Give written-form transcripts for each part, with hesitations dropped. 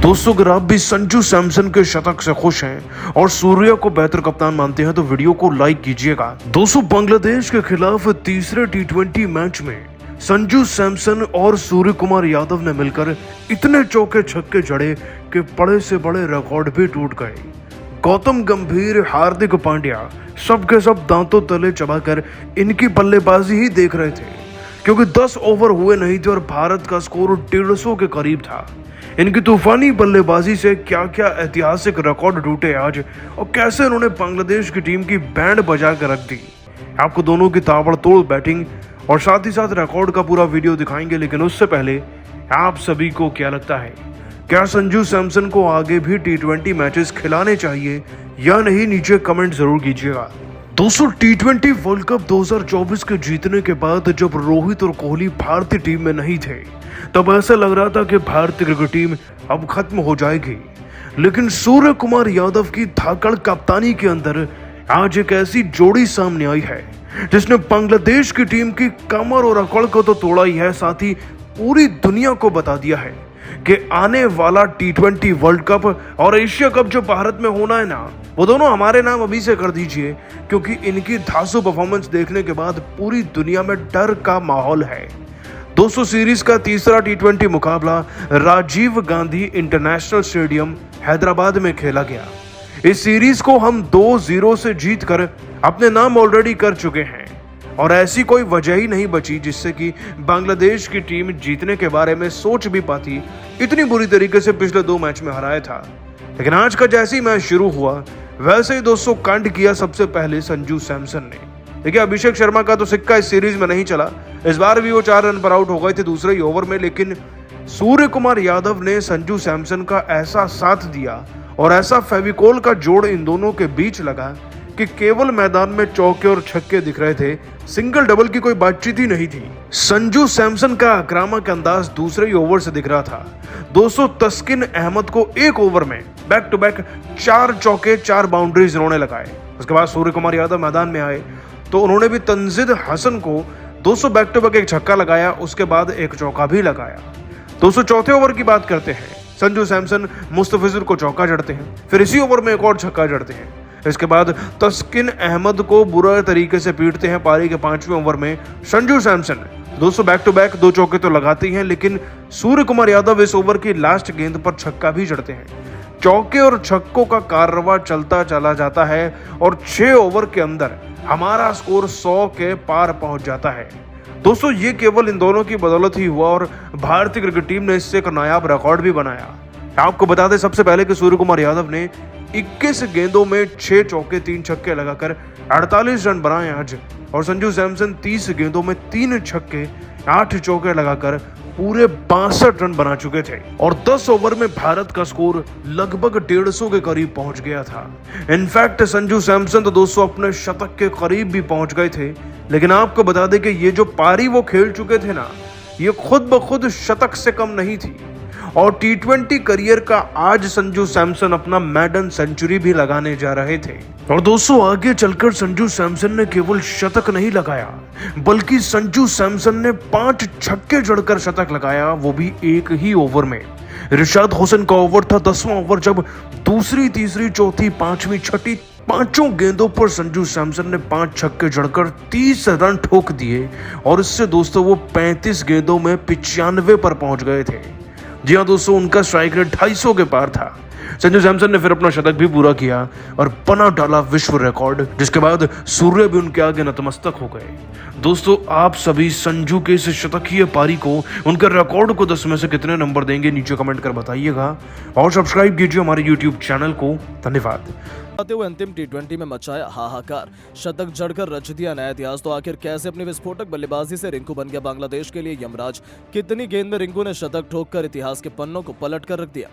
दोस्तों, अगर आप भी संजू सैमसन के शतक से खुश हैं और सूर्या को बेहतर कप्तान मानते हैं तो वीडियो को लाइक कीजिएगा। दोस्तों, बांग्लादेश के खिलाफ तीसरे टी20 मैच में संजू सैमसन और सूर्य कुमार यादव ने मिलकर इतने चौके छक्के जड़े कि बड़े से बड़े रिकॉर्ड भी टूट गए। गौतम गंभीर, हार्दिक पांड्या सबके सब दांतों तले चबाकर इनकी बल्लेबाजी ही देख रहे थे, क्योंकि 10 ओवर हुए नहीं थे और भारत का स्कोर 150 के करीब था। इनकी तूफानी बल्लेबाजी से क्या क्या ऐतिहासिक रिकॉर्ड टूटे आज, और कैसे उन्होंने बांग्लादेश की टीम की बैंड बजा कर रख दी। आपको दोनों की ताबड़तोड़ बैटिंग और साथ ही साथ रिकॉर्ड का पूरा वीडियो दिखाएंगे, लेकिन उससे पहले आप सभी को क्या लगता है, क्या संजू सैमसन को आगे भी टी20 मैचेस खिलाने चाहिए या नहीं? नीचे कमेंट जरूर कीजिएगा। दोस्तों, टी20 वर्ल्ड कप 2024 के जीतने के बाद जब रोहित और कोहली भारतीय टीम में नहीं थे, तब ऐसा लग रहा था कि भारतीय क्रिकेट टीम अब खत्म हो जाएगी। लेकिन सूर्य कुमार यादव की धाकड़ कप्तानी के अंदर आज एक ऐसी जोड़ी सामने आई है जिसने बांग्लादेश की टीम की कमर और अकड़ को तो तोड़ा ही है, साथ ही पूरी दुनिया को बता दिया है कि आने वाला टी20 वर्ल्ड कप और एशिया कप जो भारत में होना है ना, वो दोनों हमारे नाम अभी से कर दीजिए, क्योंकि इनकी धांसू परफॉर्मेंस देखने के बाद पूरी दुनिया में डर का माहौल है। दोस्तों, सीरीज का तीसरा टी20 मुकाबला राजीव गांधी इंटरनेशनल स्टेडियम हैदराबाद में खेला गया। इस सीरीज को हम 2-0 से जीतकर अपने नाम ऑलरेडी कर चुके हैं और ऐसी कोई वजह ही नहीं बची जिससे कि बांग्लादेश की टीम जीतने के बारे में सोच भी पाती। इतनी बुरी तरीके से पिछले 2 मैच में हराया था, लेकिन आज का जैसे ही मैच शुरू हुआ वैसे ही दोस्तों कांड किया सबसे पहले संजू सैमसन ने। देखिए, अभिषेक शर्मा का तो सिक्का इस सीरीज में नहीं चला, इस बार भी वो 4 रन पर आउट हो गए थे दूसरे ही ओवर में, लेकिन सूर्य कुमार यादव ने संजू सैमसन का ऐसा साथ दिया और ऐसा फेविकोल का जोड़ इन दोनों के बीच लगा कि केवल मैदान में चौके और छक्के दिख रहे थे, सिंगल डबल की कोई बातचीत ही नहीं थी। संजू सैमसन का आक्रामक अंदाज दूसरे ही ओवर से दिख रहा था। दोस्तों, तस्किन अहमद को एक ओवर में बैक टू बैक 4 चौके 4 बाउंड्रीज इन्होंने लगाए। उसके बाद सूर्य कुमार यादव मैदान में आए तो उन्होंने भी तंजीद हसन को 200 बैक टू बैक एक छक्का लगाया, उसके बाद एक चौका भी लगाया। दोस्तों, चौथे ओवर की बात करते हैं। संजू सैमसन मुस्तफिजुर को चौका जड़ते हैं, फिर इसी ओवर में एक और छक्का जड़ते हैं। इसके बाद तस्किन अहमद को बुरे तरीके से पीटते हैं पारी के 5वें ओवर में Sanju Samson. 200 back to back 2 चौके तो लगाते हैं, लेकिन सूर्य कुमार यादव इस ओवर की लास्ट गेंद पर छक्का भी जड़ते हैं। चौके और छक्कों का कारवा चलता चला जाता है और 6 ओवर के अंदर हमारा स्कोर 100 के पार पहुंच जाता है। दोस्तों, ये केवल इन दोनों की बदौलत ही हुआ और भारतीय क्रिकेट टीम ने इससे एक नायाब रिकॉर्ड भी बनाया। आपको बता दें सबसे पहले कि सूर्य कुमार यादव ने 21 गेंदों में 6 चौके 3 छक्के लगाकर 48 रन बनाए आज, और संजू सैमसन 30 गेंदों में 3 छक्के 8 चौके लगाकर पूरे 62 रन बना चुके थे और 10 ओवर में भारत का स्कोर लगभग 150 के करीब पहुंच गया था। इनफैक्ट संजू सैमसन तो दोस्तों अपने शतक के करीब भी पहुंच गए थे, लेकिन आपको बता दें कि ये जो पारी वो खेल चुके थे ना, ये खुद ब खुद शतक से कम नहीं थी। और टी20 करियर का आज संजू सैमसन अपना मैडन सेंचुरी भी लगाने जा रहे थे। और दोस्तों, आगे चलकर संजू सैमसन ने केवल शतक नहीं लगाया, बल्कि संजू सैमसन ने 5 छक्के जड़कर शतक लगाया, वो भी एक ही ओवर में। रिशाद हुसैन का ओवर था 10वां ओवर, जब दूसरी, तीसरी, चौथी, 5वीं, छठी 5 गेंदों पर संजू सैमसन ने 5 छक्के जड़कर 30 रन ठोक दिए और इससे दोस्तों वो 35 गेंदों में 95 पर पहुंच गए थे। जी हाँ दोस्तों, उनका स्ट्राइक रेट 250 के पार था। संजू सैमसन ने फिर अपना शतक भी पूरा किया और बना डाला विश्व रिकॉर्ड, जिसके बाद सूर्य भी उनके आगे नतमस्तक हो गए। दोस्तों, आप सभी संजू के इस शतकीय पारी को, उनके रिकॉर्ड को 10 में से कितने नंबर देंगे? नीचे कमेंट कर बताइएगा और सब्सक्राइब कीजिए हमारे यूट्यूब चैनल को। धन्यवाद। हुए अंतिम टी20 में मचाया हाहाकार, शतक जड़कर रच दिया नया इतिहास। तो आखिर कैसे अपनी विस्फोटक बल्लेबाजी से रिंकू बन गया बांग्लादेश के लिए यमराज? कितनी गेंद में रिंकू ने शतक ठोककर इतिहास के पन्नों को पलट कर रख दिया?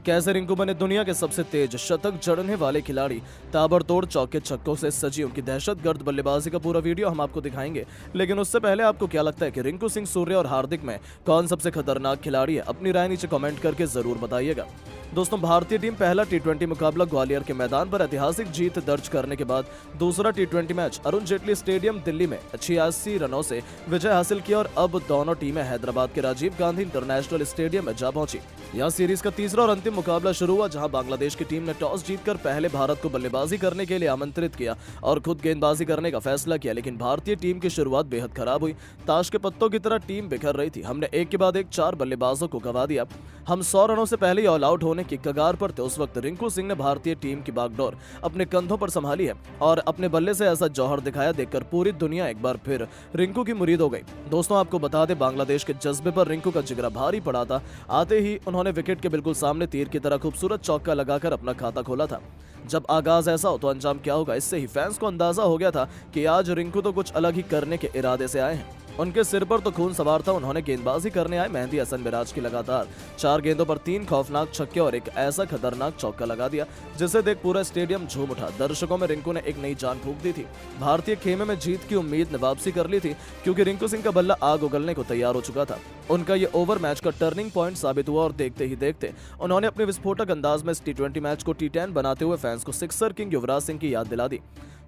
कैसे रिंकू बने दुनिया के सबसे तेज शतक जड़ने वाले खिलाड़ी? ताबड़तोड़ चौके छक्कों से सजी उनकी दहशतगर्द बल्लेबाजी का पूरा वीडियो हम आपको दिखाएंगे, लेकिन उससे पहले आपको क्या लगता है कि रिंकू सिंह, सूर्य और हार्दिक में कौन सबसे खतरनाक खिलाड़ी है? अपनी राय नीचे कमेंट करके जरूर बताइएगा। दोस्तों, भारतीय टीम पहला टी20 मुकाबला ग्वालियर के मैदान पर ऐतिहासिक जीत दर्ज करने के बाद दूसरा टी20 मैच अरुण जेटली स्टेडियम दिल्ली में 86 रनों से विजय हासिल किया और अब दोनों टीमें हैदराबाद के राजीव गांधी इंटरनेशनल स्टेडियम में जा पहुंची। यह सीरीज का तीसरा और अंतिम मुकाबला शुरू हुआ, जहां बांग्लादेश की टीम ने टॉस जीतकर पहले भारत को बल्लेबाजी करने के लिए आमंत्रित किया और खुद गेंदबाजी करने का फैसला किया। लेकिन भारतीय टीम की शुरुआत बेहद खराब हुई। ताश के पत्तों की तरह टीम बिखर रही थी। हमने एक के बाद एक 4 बल्लेबाजों को गंवा दिया। हम 100 रनों से पहले ही ऑल आउट होने की कगार पर थे। उस वक्त रिंकू सिंह ने भारतीय टीम की बागडोर अपने कंधों पर संभाली है और अपने बल्ले से ऐसा जौहर दिखाया, देखकर पूरी दुनिया एक बार फिर रिंकू की मुरीद हो गई। दोस्तों, आपको बता दें, बांग्लादेश के जज्बे पर रिंकू का जिगरा भारी पड़ा था। आते ही उन्होंने विकेट के बिल्कुल सामने तीर की तरह खूबसूरत चौका लगाकर अपना खाता खोला था। जब आगाज ऐसा हो तो अंजाम क्या होगा, इससे ही फैंस को अंदाजा हो गया था कि आज रिंकू तो कुछ अलग ही करने के इरादे से आए हैं। उनके सिर पर तो खून सवार था। उन्होंने गेंदबाजी करने आए मेहदी हसन मिराज की लगातार 4 गेंदों पर 3 खौफनाक छक्के और एक ऐसा खतरनाक चौका लगा दिया जिसे देख पूरा स्टेडियम झूम उठा। दर्शकों में रिंकू ने एक नई जान फूंक दी थी। भारतीय खेमे में जीत की उम्मीद ने वापसी कर ली थी, क्योंकि रिंकू सिंह का बल्ला आग उगलने को तैयार हो चुका था। उनका ये ओवर मैच का टर्निंग पॉइंट साबित हुआ और देखते ही देखते उन्होंने अपने विस्फोटक अंदाज में इस T20 मैच को T10 बनाते हुए फैंस को सिक्सर किंग युवराज सिंह की याद दिला दी।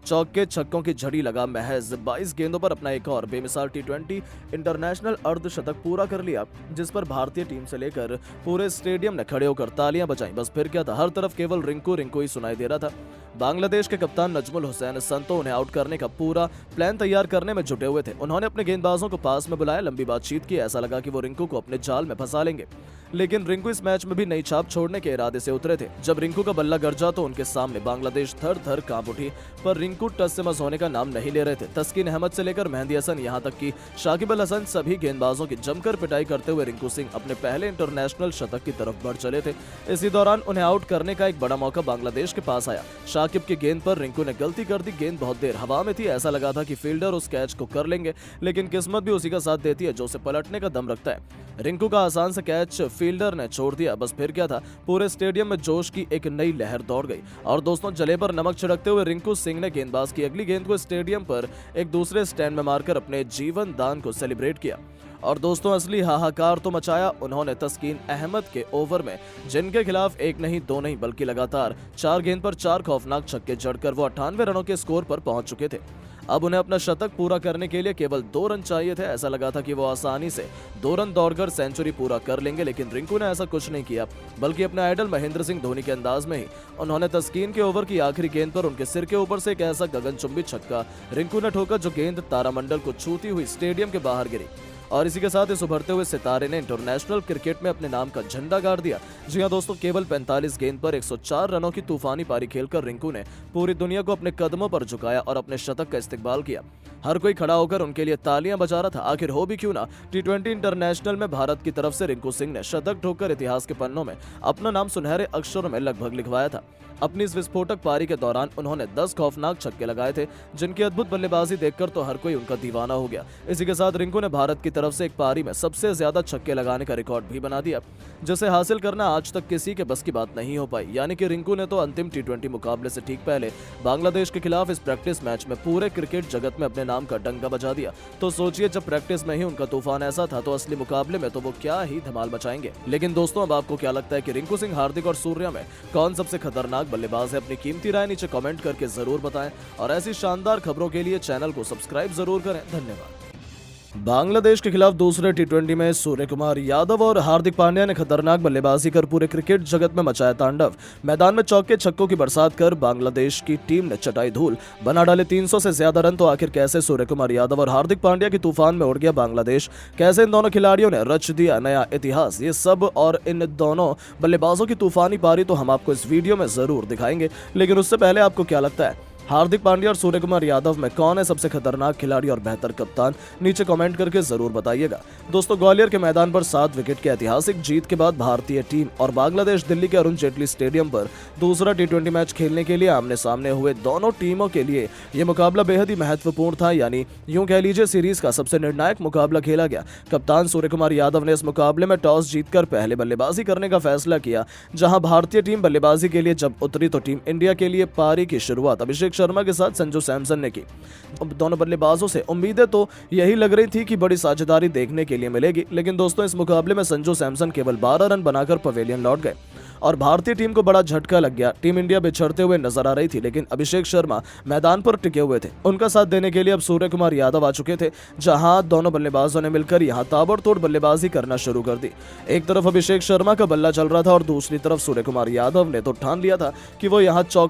चौके छक्कों की झड़ी लगा महज 22 गेंदों पर अपना एक और बेमिसाल T20 इंटरनेशनल अर्धशतक पूरा कर लिया, जिस पर भारतीय टीम से लेकर पूरे स्टेडियम ने खड़े होकर तालियां बजाईं। बस फिर क्या था, हर तरफ केवल रिंकू रिंकू ही सुनाई दे रहा था। बांग्लादेश के कप्तान नजमुल हुसैन संतो उन्हें आउट करने का पूरा प्लान तैयार करने में जुटे हुए थे। उन्होंने अपने गेंदबाजों को पास में बुलाया, लंबी बातचीत की। ऐसा लगा कि वो रिंकू को अपने जाल में फंसा लेंगे, लेकिन रिंकू इस मैच में भी नई छाप छोड़ने के इरादे से उतरे थे। जब रिंकू का बल्ला गरजा तो उनके सामने बांग्लादेश थर थर कांप उठी, पर रिंकू टस से मस होने का नाम नहीं ले रहे थे। तस्कीन अहमद से लेकर मेहदी हसन, यहाँ तक कि शाकिब अल हसन, सभी गेंदबाजों की जमकर पिटाई करते हुए रिंकू सिंह अपने पहले इंटरनेशनल शतक की तरफ बढ़ चले थे। इसी दौरान उन्हें आउट करने का एक बड़ा मौका बांग्लादेश के पास आया। शाकिब की गेंद पर रिंकू ने गलती कर दी। गेंद बहुत देर हवा में थी, ऐसा लगा था कि फील्डर उस कैच को कर लेंगे, लेकिन किस्मत भी उसी का साथ देती है जो उसे पलटने का दम रखता है। रिंकू का आसान से कैच फील्डर ने छोड़ दिया। बस फिर क्या था, पूरे स्टेडियम में जोश की एक नई लहर दौड़ गई और दोस्तों, जले पर नमक छिड़कते हुए रिंकू सिंह ने गेंदबाज की अगली गेंद को स्टेडियम पर एक दूसरे स्टैंड में मारकर अपने जीवन दान को सेलिब्रेट किया। और दोस्तों, असली हाहाकार तो मचाया उन्होंने तस्कीन अहमद के ओवर में, जिनके खिलाफ एक नहीं दो नहीं बल्कि लगातार 4 गेंद पर 4 खौफनाक छक्के जड़कर वो 98 रनों के स्कोर पर पहुंच चुके थे। अब उन्हें अपना शतक पूरा करने के लिए केवल 2 रन चाहिए थे। ऐसा लगा था कि वो आसानी से 2 रन दौड़कर सेंचुरी पूरा कर लेंगे, लेकिन रिंकू ने ऐसा कुछ नहीं किया, बल्कि अपने आइडल महेंद्र सिंह धोनी के अंदाज में ही उन्होंने तस्कीन के ओवर की आखिरी गेंद पर उनके सिर के ऊपर से एक ऐसा गगनचुंबी छक्का रिंकू ने ठोका जो गेंद तारामंडल को छूती हुई स्टेडियम के बाहर गिरी। और इसी के साथ इस उभरते हुए सितारे ने इंटरनेशनल क्रिकेट में अपने नाम का झंडा गाड़ दिया। जी हां दोस्तों, केवल 45 गेंद पर 104 रनों की तूफानी पारी खेलकर रिंकू ने पूरी दुनिया को अपने कदमों पर झुकाया और अपने शतक का इस्तेमाल किया। हर कोई खड़ा होकर उनके लिए तालियां बजा रहा था। आखिर हो भी क्यों ना, T20 इंटरनेशनल में भारत की तरफ से रिंकू सिंह ने शतक ठोककर इतिहास के पन्नों में अपना नाम सुनहरे अक्षरों में लगभग लिखवाया था। अपनी इस विस्फोटक पारी के दौरान उन्होंने 10 खौफनाक छक्के लगाए थे, जिनकी अद्भुत बल्लेबाजी देखकर तो हर कोई उनका दीवाना हो गया। इसी के साथ रिंकू ने भारत की तरफ से एक पारी में सबसे ज्यादा छक्के लगाने का रिकॉर्ड भी बना दिया, जिसे हासिल करना आज तक किसी के बस की बात नहीं हो पाई। यानी कि रिंकू ने तो अंतिम T20 मुकाबले से ठीक पहले बांग्लादेश के खिलाफ इस प्रैक्टिस मैच में पूरे क्रिकेट जगत में अपने नाम का डंका बजा दिया। तो सोचिए, जब प्रैक्टिस में ही उनका तूफान ऐसा था, तो असली मुकाबले में तो वो क्या ही धमाल मचाएंगे। लेकिन दोस्तों, अब आपको क्या लगता है कि रिंकू सिंह, हार्दिक और सूर्या में कौन सबसे खतरनाक बल्लेबाज है? अपनी कीमती राय नीचे कमेंट करके जरूर बताएं और ऐसी शानदार खबरों के लिए चैनल को सब्सक्राइब जरूर करें। धन्यवाद। बांग्लादेश के खिलाफ दूसरे T20 में सूर्य कुमार यादव और हार्दिक पांड्या ने खतरनाक बल्लेबाजी कर पूरे क्रिकेट जगत में मचाया तांडव। मैदान में चौके छक्कों की बरसात कर बांग्लादेश की टीम ने चटाई धूल, बना डाले 300 से ज्यादा रन। तो आखिर कैसे सूर्य कुमार यादव और हार्दिक पांड्या की तूफान में उड़ गया बांग्लादेश? कैसे इन दोनों खिलाड़ियों ने रच दिया नया इतिहास? ये सब और इन दोनों बल्लेबाजों की तूफानी पारी तो हम आपको इस वीडियो में जरूर दिखाएंगे, लेकिन उससे पहले आपको क्या लगता है, हार्दिक पांड्या और सूर्य कुमार यादव में कौन है सबसे खतरनाक खिलाड़ी और बेहतर कप्तान? नीचे कमेंट करके जरूर बताइएगा। दोस्तों, ग्वालियर के मैदान पर 7 विकेट की ऐतिहासिक जीत के बाद भारतीय टीम और बांग्लादेश दिल्ली के अरुण जेटली स्टेडियम पर दूसरा T20 मैच खेलने के लिए आमने सामने हुए। दोनों टीमों के लिए यह मुकाबला बेहद ही महत्वपूर्ण था, यानी यूं कह लीजिए सीरीज का सबसे निर्णायक मुकाबला खेला गया। कप्तान सूर्य कुमार यादव ने इस मुकाबले में टॉस जीतकर पहले बल्लेबाजी करने का फैसला किया। जहां भारतीय टीम बल्लेबाजी के लिए जब उतरी तो टीम इंडिया के लिए पारी की शुरुआत अभिषेक शर्मा के साथ संजू सैमसन ने की। दोनों बल्लेबाजों से उम्मीदें तो यही लग रही थी कि बड़ी साझेदारी देखने के लिए मिलेगी, लेकिन दोस्तों, इस मुकाबले में संजू सैमसन केवल 12 रन बनाकर पवेलियन लौट गए और भारतीय टीम को बड़ा झटका लग गया। टीम इंडिया बिछड़ते हुए नजर आ रही थी, लेकिन अभिषेक शर्मा मैदान पर टिके हुए थे। उनका साथ देने के लिए अब सूर्य कुमार यादव आ चुके थे, जहां दोनों बल्लेबाजों ने मिलकर यहां ताबड़तोड़ बल्लेबाजी करना शुरू कर दी। एक तरफ अभिषेक शर्मा का बल्ला चल रहा था और दूसरी तरफ सूर्य कुमार यादव ने तो ठान लिया था कि वो यहां